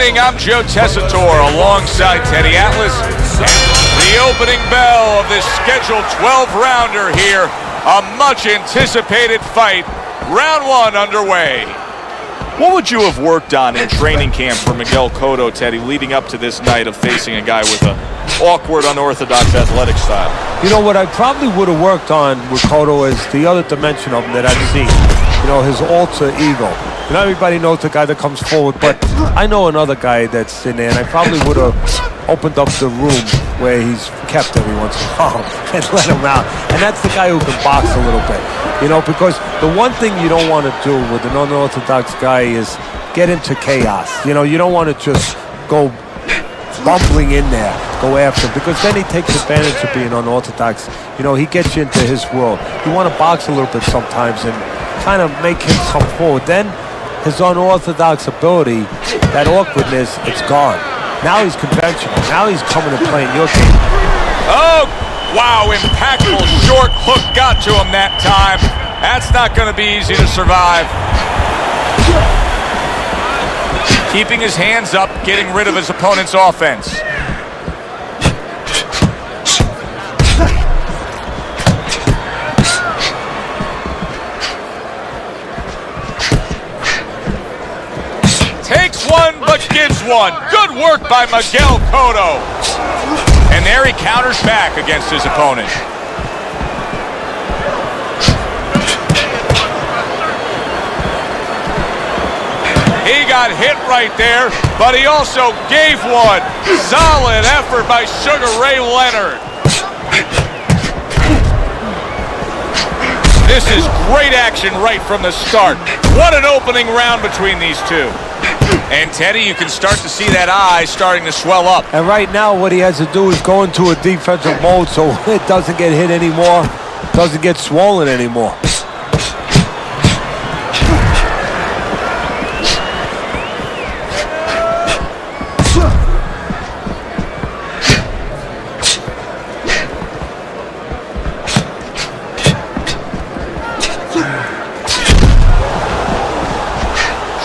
morning, I'm Joe Tessitore alongside Teddy Atlas. The opening bell of this scheduled 12-rounder here. A much-anticipated fight. Round one underway. What would you have worked on in training camp for Miguel Cotto, Teddy, leading up to this night of facing a guy with an awkward, unorthodox athletic style? You know, what I probably would have worked on with Cotto is the other dimension of him that I've seen. You know, his alter ego. You know, everybody knows the guy that comes forward, but I know another guy that's in there, and I probably would have opened up the room where he's kept every once in a while and let him out. And that's the guy who can box a little bit. You know, because the one thing you don't want to do with an unorthodox guy is get into chaos. You know, you don't want to just go bumbling in there, go after him, because then he takes advantage of being unorthodox. You know, he gets you into his world. You want to box a little bit sometimes and kind of make him come forward. Then his unorthodox ability, that awkwardness, it's gone. Now he's conventional. Now he's coming and playing your game. Oh, wow, impactful short hook got to him that time. That's not going to be easy to survive. Keeping his hands up, getting rid of his opponent's offense. Takes one, but gives one. Good work by Miguel Cotto. And there he counters back against his opponent. He got hit right there, but he also gave one. Solid effort by Sugar Ray Leonard. This is great action right from the start. What an opening round between these two. And Teddy, you can start to see that eye starting to swell up. And right now what he has to do is go into a defensive mode so it doesn't get hit anymore, doesn't get swollen anymore.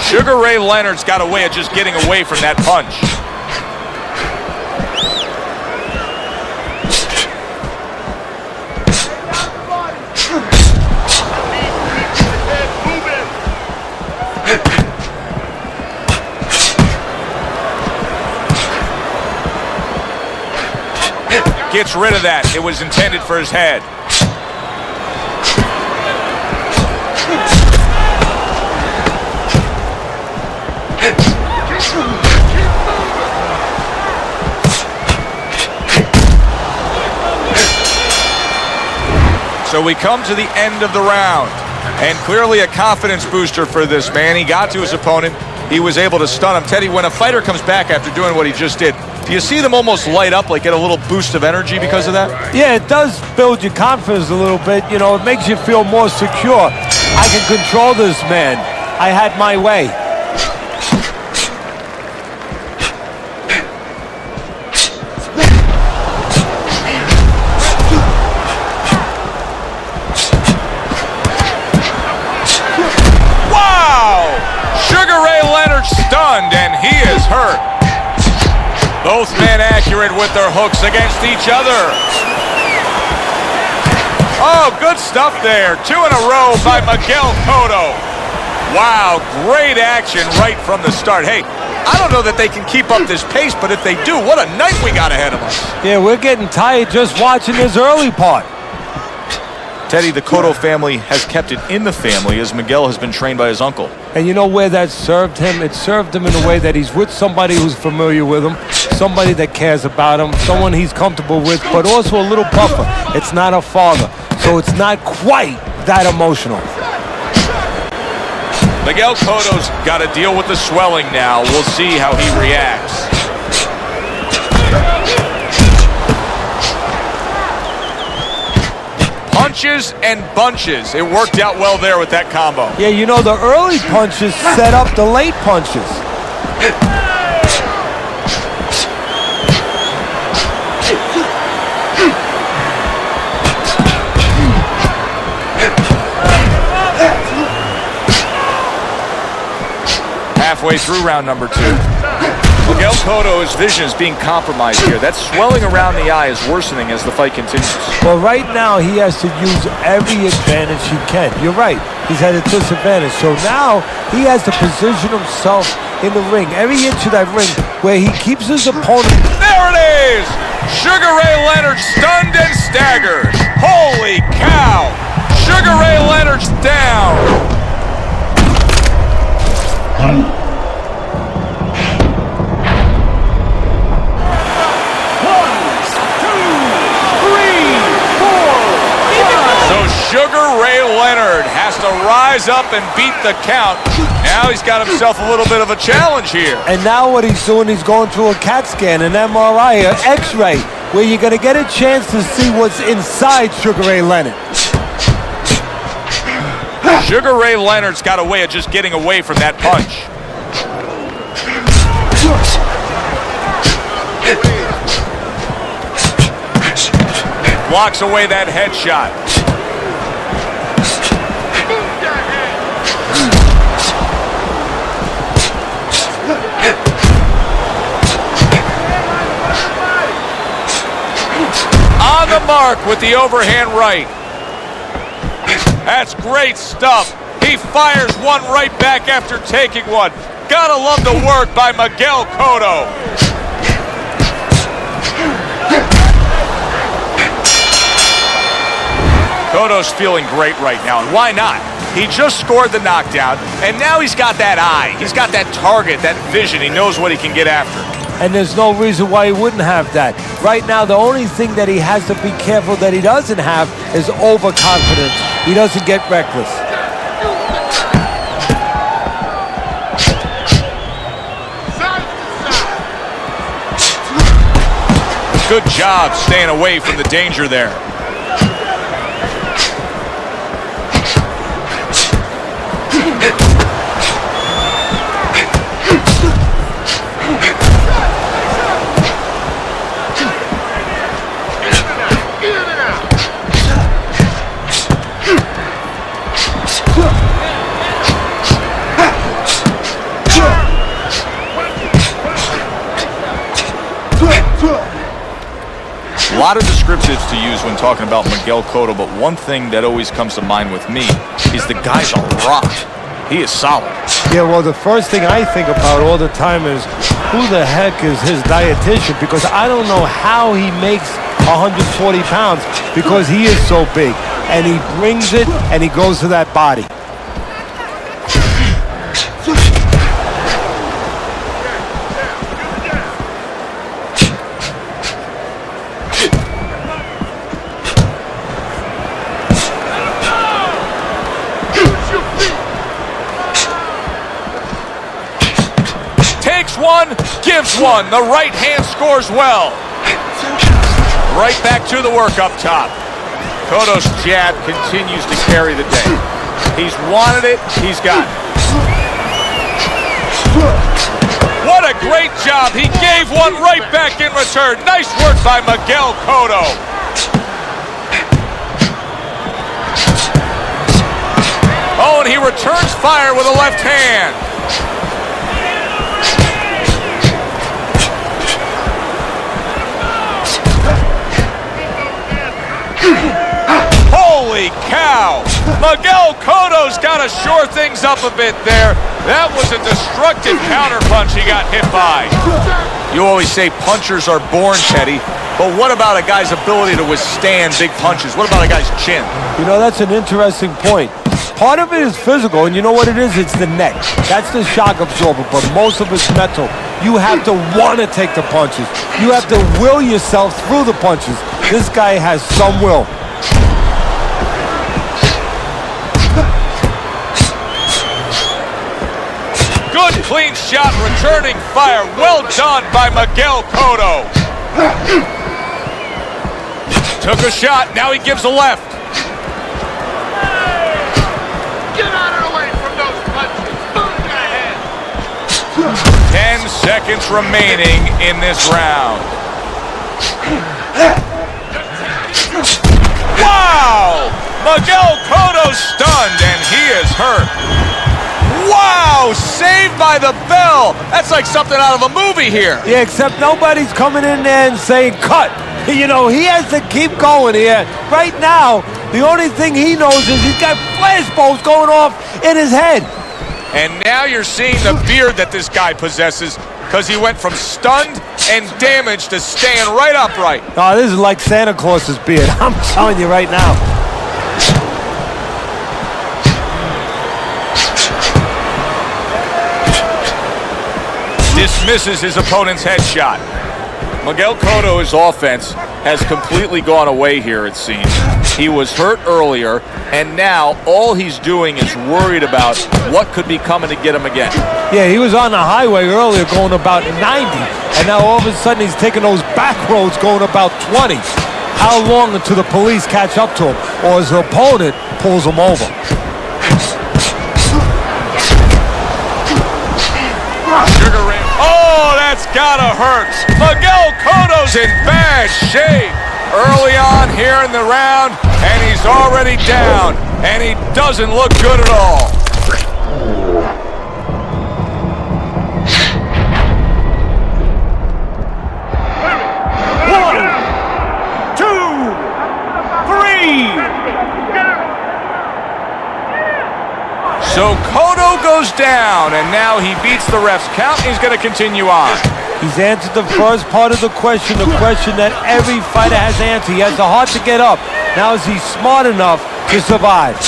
Sugar Ray Leonard's got a way of just getting away from that punch. Gets rid of that. It was intended for his head. So we come to the end of the round, and clearly a confidence booster for this man. He got to his opponent. He was able to stun him. Teddy, when a fighter comes back after doing what he just did, do you see them almost light up, like get a little boost of energy because of that? Yeah, it does build your confidence a little bit. You know, it makes you feel more secure. I can control this man. I had my way. Stunned, and he is hurt. Both men accurate with their hooks against each other. Oh, good stuff there. 2 in a row by Miguel Cotto. Wow, great action right from the start. Hey, I don't know that they can keep up this pace, but if they do, what a night we got ahead of us. Yeah, we're getting tired just watching this early part. Teddy, the Cotto family has kept it in the family as Miguel has been trained by his uncle. And you know where that served him? It served him in a way that he's with somebody who's familiar with him, somebody that cares about him, someone he's comfortable with, but also a little buffer. It's not a father, so it's not quite that emotional. Miguel Cotto's got to deal with the swelling now. We'll see how he reacts. Punches and bunches. It worked out well there with that combo. Yeah, you know, the early punches set up the late punches. Halfway through round number 2. Miguel Cotto's vision is being compromised here. That swelling around the eye is worsening as the fight continues. Well, right now he has to use every advantage he can. You're right. He's at a disadvantage. So now he has to position himself in the ring, every inch of that ring, where he keeps his opponent. There it is! Sugar Ray Leonard stunned and staggered. Holy cow! Sugar Ray Leonard's down. Sugar Ray Leonard has to rise up and beat the count. Now he's got himself a little bit of a challenge here. And now what he's doing, he's going through a CAT scan, an MRI, an X-ray, where you're going to get a chance to see what's inside Sugar Ray Leonard. Sugar Ray Leonard's got a way of just getting away from that punch. Blocks away that headshot. On the mark with the overhand right. That's great stuff. He fires one right back after taking one. Gotta love the work by Miguel Cotto. Cotto's feeling great right now, and why not? He just scored the knockdown, and now he's got that eye. He's got that target, that vision. He knows what he can get after. And there's no reason why he wouldn't have that. Right now, the only thing that he has to be careful that he doesn't have is overconfidence. He doesn't get reckless. Good job staying away from the danger there. A lot of descriptives to use when talking about Miguel Cotto, but one thing that always comes to mind with me is the guy's a rock. He is solid. Yeah, well, the first thing I think about all the time is who the heck is his dietitian? Because I don't know how he makes 140 pounds because he is so big. And he brings it and he goes to that body. One, gives one. The right hand scores well. Right back to the work up top. Cotto's jab continues to carry the day. He's wanted it, he's got it. What a great job. He gave one right back in return. Nice work by Miguel Cotto. Oh, and he returns fire with a left hand. Holy cow! Miguel Cotto's got to shore things up a bit there. That was a destructive counterpunch he got hit by. You always say punchers are born, Teddy, but what about a guy's ability to withstand big punches? What about a guy's chin? You know, that's an interesting point. Part of it is physical, and you know what it is? It's the neck. That's the shock absorber, but most of it's mental. You have to want to take the punches. You have to will yourself through the punches. This guy has some will. Good clean shot, returning fire. Well done by Miguel Cotto. Took a shot, now he gives a left. Get out of the way from those punches. Boom, ahead. 10 seconds remaining in this round. Wow! Miguel Cotto's stunned and he is hurt. Wow, saved by the bell. That's like something out of a movie here. Yeah, except nobody's coming in there and saying, cut. You know, he has to keep going here. Right now, the only thing he knows is he's got flashbulbs going off in his head. And now you're seeing the beard that this guy possesses because he went from stunned and damaged to staying right upright. Oh, this is like Santa Claus's beard. I'm telling you right now. Dismisses his opponent's headshot. Miguel Cotto's offense has completely gone away here, it seems. He was hurt earlier, and now all he's doing is worried about what could be coming to get him again. Yeah, he was on the highway earlier going about 90, and now all of a sudden he's taking those back roads going about 20. How long until the police catch up to him or his opponent pulls him over? Sugar Ray. Oh, that's gotta hurt. Miguel Cotto's in bad shape early on here in the round, and he's already down, and he doesn't look good at all. One, two, three. So Cotto goes down, and now he beats the ref's count. He's going to continue on. He's answered the first part of the question that every fighter has answered. He has the heart to get up. Now is he smart enough to survive?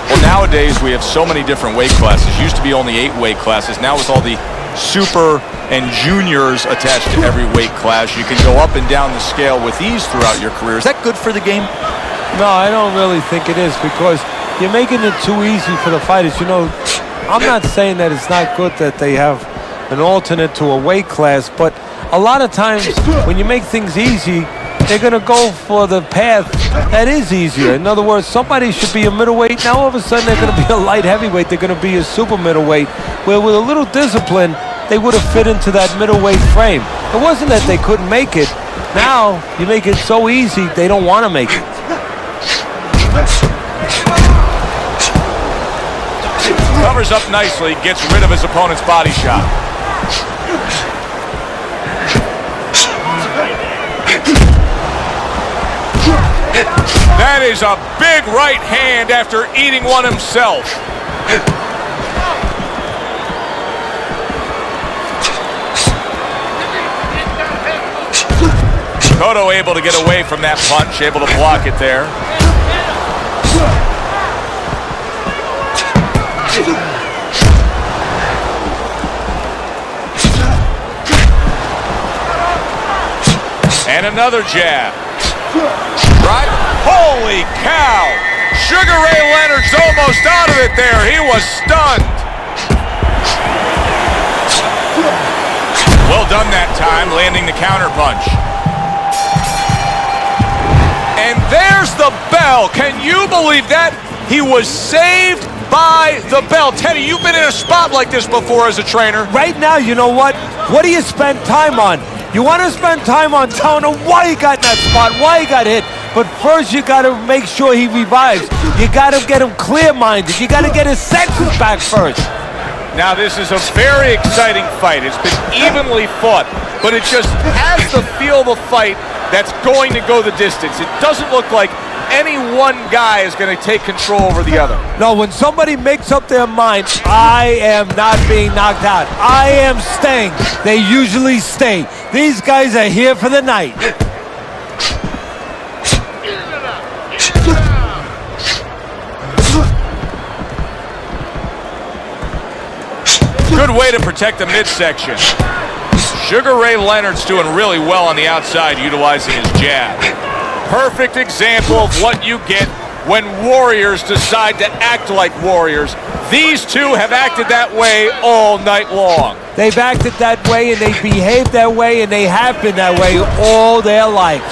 Well, nowadays we have so many different weight classes. Used to be only 8 weight classes. Now with all the super and juniors attached to every weight class, you can go up and down the scale with ease throughout your career. Is that good for the game? No, I don't really think it is, because you're making it too easy for the fighters. You know, I'm not saying that it's not good that they have an alternate to a weight class, but a lot of times when you make things easy, they're going to go for the path that is easier. In other words, somebody should be a middleweight. Now all of a sudden they're going to be a light heavyweight. They're going to be a super middleweight, where with a little discipline, they would have fit into that middleweight frame. It wasn't that they couldn't make it. Now you make it so easy, they don't want to make it. Covers up nicely, gets rid of his opponent's body shot. That is a big right hand after eating one himself. Cotto able to get away from that punch, able to block it there. And another jab. Right? Holy cow! Sugar Ray Leonard's almost out of it there. He was stunned. Well done that time, landing the counter punch. And there's the bell. Can you believe that? He was saved by the bell. Teddy, you've been in a spot like this before as a trainer. Right now, you know what? What do you spend time on? You want to spend time on telling him why he got in that spot, why he got hit. But first, you got to make sure he revives. You got to get him clear-minded. You got to get his senses back first. Now, this is a very exciting fight. It's been evenly fought, but it just has the feel of a fight that's going to go the distance. It doesn't look like any one guy is going to take control over the other. No, when somebody makes up their mind, I am not being knocked out, I am staying, they usually stay. These guys are here for the night. Good way to protect the midsection. Sugar Ray Leonard's doing really well on the outside, utilizing his jab. Perfect example of what you get when warriors decide to act like warriors. These two have acted that way all night long. They've acted that way, and they behaved that way, and they have been that way all their lives.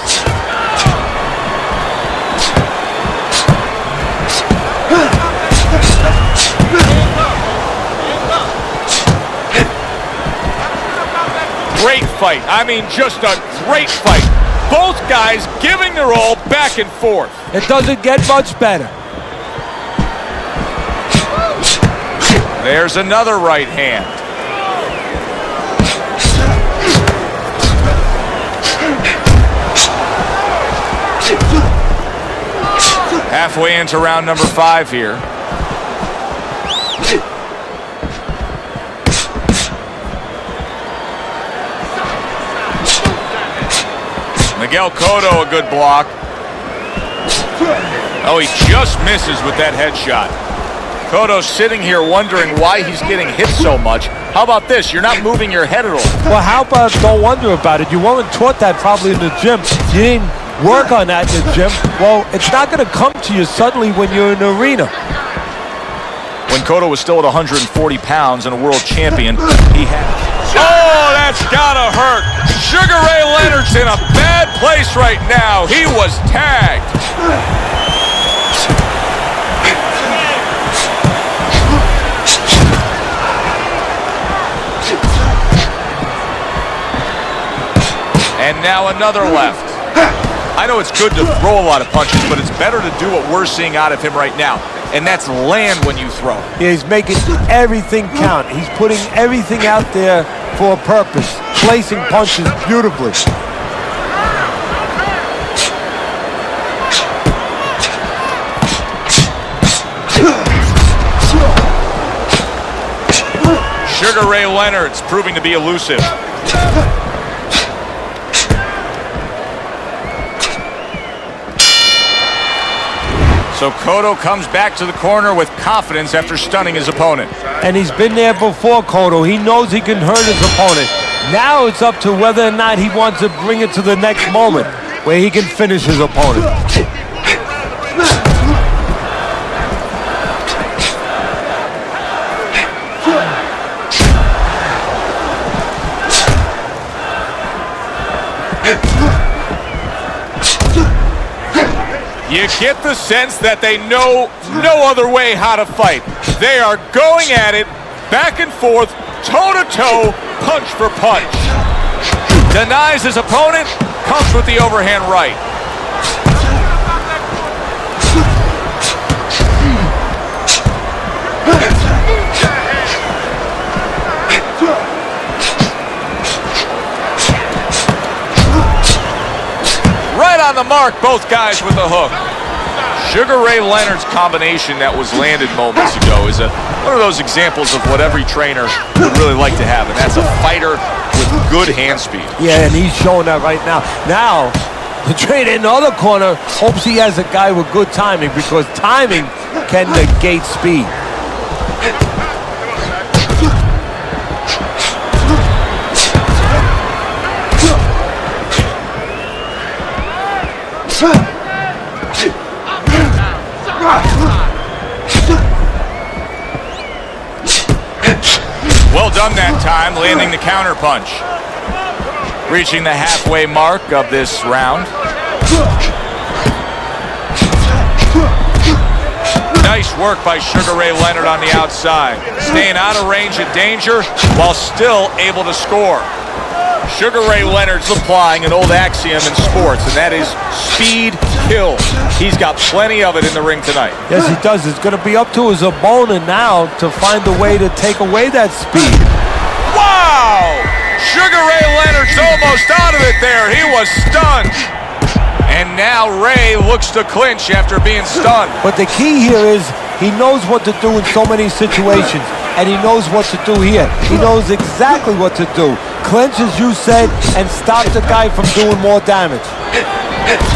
Great fight. I mean, just a great fight. Both guys giving their all back and forth. It doesn't get much better. There's another right hand. Halfway into round number 5 here. Miguel Cotto, a good block. Oh, he just misses with that headshot. Cotto's sitting here wondering why he's getting hit so much. How about this? You're not moving your head at all. Well, how about don't wonder about it? You weren't taught that probably in the gym. You didn't work on that in the gym. Well, it's not going to come to you suddenly when you're in the arena. When Cotto was still at 140 pounds and a world champion, he had... Oh, that's gotta hurt. Sugar Ray Leonard's in a bad place right now. He was tagged. And now another left. I know it's good to throw a lot of punches, but it's better to do what we're seeing out of him right now, and that's land when you throw. Yeah, he's making everything count. He's putting everything out there for a purpose, placing punches beautifully. Sugar Ray Leonard's proving to be elusive. So Cotto comes back to the corner with confidence after stunning his opponent. And he's been there before, Cotto. He knows he can hurt his opponent. Now it's up to whether or not he wants to bring it to the next moment where he can finish his opponent. You get the sense that they know no other way how to fight. They are going at it, back and forth, toe-to-toe, punch for punch. Denies his opponent, comes with the overhand right. Right on the mark, both guys with the hook. Sugar Ray Leonard's combination that was landed moments ago is one of those examples of what every trainer would really like to have, and that's a fighter with good hand speed. Yeah, and he's showing that right now. Now, the trainer in the other corner hopes he has a guy with good timing, because timing can negate speed. Well done that time, landing the counter punch. Reaching the halfway mark of this round. Nice work by Sugar Ray Leonard on the outside. Staying out of range of danger while still able to score. Sugar Ray Leonard's applying an old axiom in sports, and that is speed kills. He's got plenty of it in the ring tonight. Yes, he does. It's going to be up to his opponent now to find a way to take away that speed. Wow! Sugar Ray Leonard's almost out of it there. He was stunned. And now Ray looks to clinch after being stunned. But the key here is he knows what to do in so many situations, and he knows what to do here. He knows exactly what to do. Clinch, as you said, and stop the guy from doing more damage.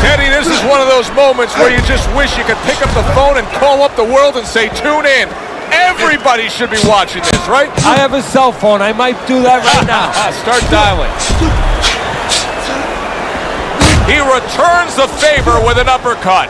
Teddy, this is one of those moments where you just wish you could pick up the phone and call up the world and say, tune in. Everybody should be watching this, right? I have a cell phone. I might do that right now. Start dialing. He returns the favor with an uppercut.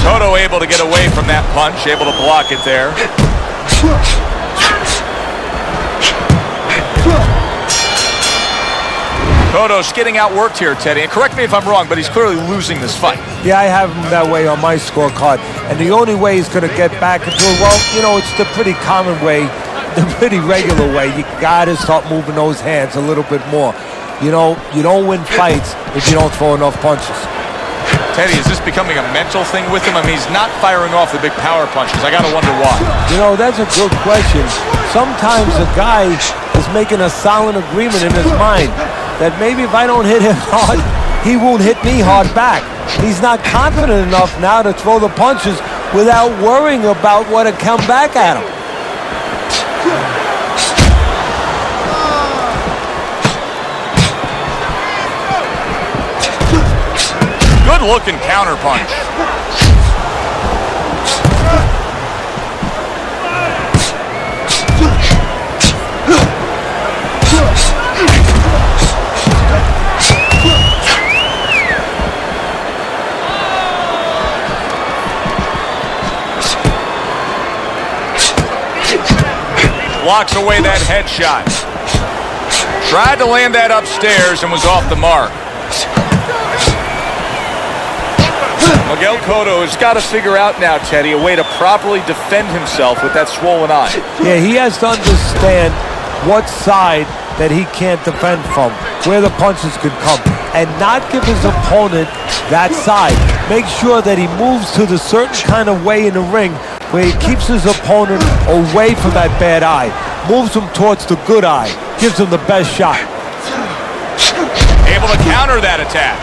Cotto able to get away from that punch, able to block it there. Cotto's getting outworked here, Teddy. And correct me if I'm wrong, but he's clearly losing this fight. Yeah, I have him that way on my scorecard. And the only way he's going to get back into it, well, you know, it's the pretty common way, the pretty regular way. You got to start moving those hands a little bit more. You know, you don't win fights if you don't throw enough punches. Teddy, is this becoming a mental thing with him? I mean, he's not firing off the big power punches. I got to wonder why. You know, that's a good question. Sometimes a guy is making a solid agreement in his mind that maybe if I don't hit him hard, he won't hit me hard back. He's not confident enough now to throw the punches without worrying about what will come back at him. Good-looking counterpunch. Blocks away that headshot. Tried to land that upstairs and was off the mark. Miguel Cotto has got to figure out now, Teddy, a way to properly defend himself with that swollen eye. Yeah, he has to understand what side that he can't defend from, where the punches could come, and not give his opponent that side. Make sure that he moves to the certain kind of way in the ring where he keeps his opponent away from that bad eye, moves him towards the good eye, gives him the best shot. Able to counter that attack.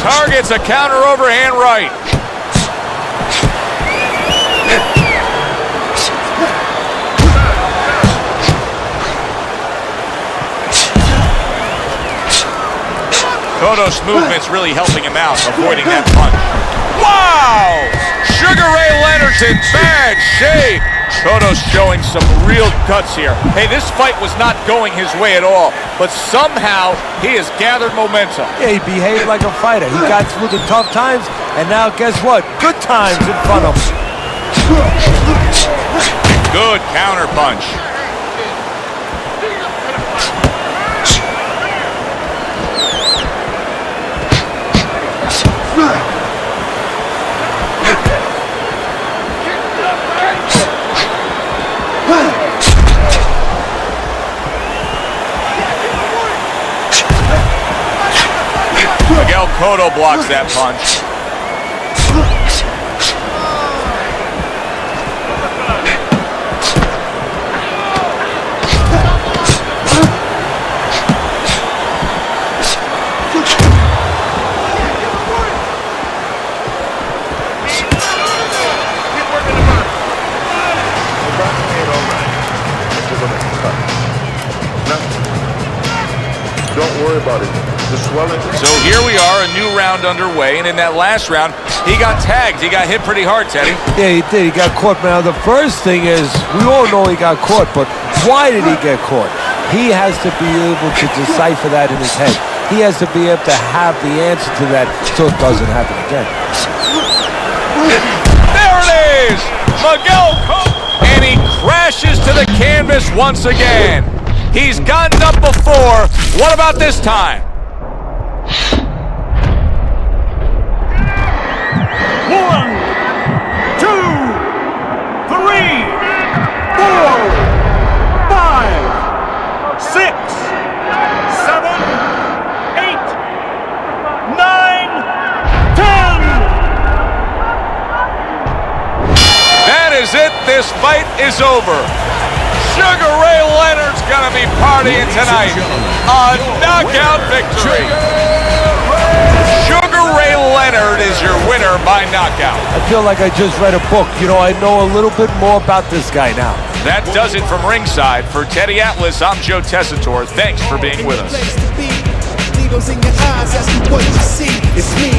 Targets a counter overhand right. Cotto's movement's really helping him out, avoiding that punch. Wow! Sugar Ray Leonard's in bad shape. Cotto's showing some real guts here. Hey, this fight was not going his way at all, but somehow he has gathered momentum. Yeah, he behaved like a fighter. He got through the tough times, and now guess what? Good times in front of him. Good counter punch. Miguel Cotto blocks that punch. Don't worry about it. The swelling. So here we are, a new round underway, and in that last round, he got tagged. He got hit pretty hard, Teddy. Yeah, he did. He got caught. Now, the first thing is, we all know he got caught, but why did he get caught? He has to be able to decipher that in his head. He has to be able to have the answer to that so it doesn't happen again. There it is! Miguel Cotto! And he crashes to the canvas once again. He's gotten up before. What about this time? 1, 2, 3, 4, 5, 6, 7, 8, 9, 10. That is it. This fight is over. Sugar Ray Leonard's gonna be partying tonight. A knockout victory. Sugar Ray Leonard is your winner by knockout. I feel like I just read a book. You know, I know a little bit more about this guy now. That does it from ringside. For Teddy Atlas, I'm Joe Tessitore. Thanks for being with us. Needles in your eyes, that's what you see. It's me.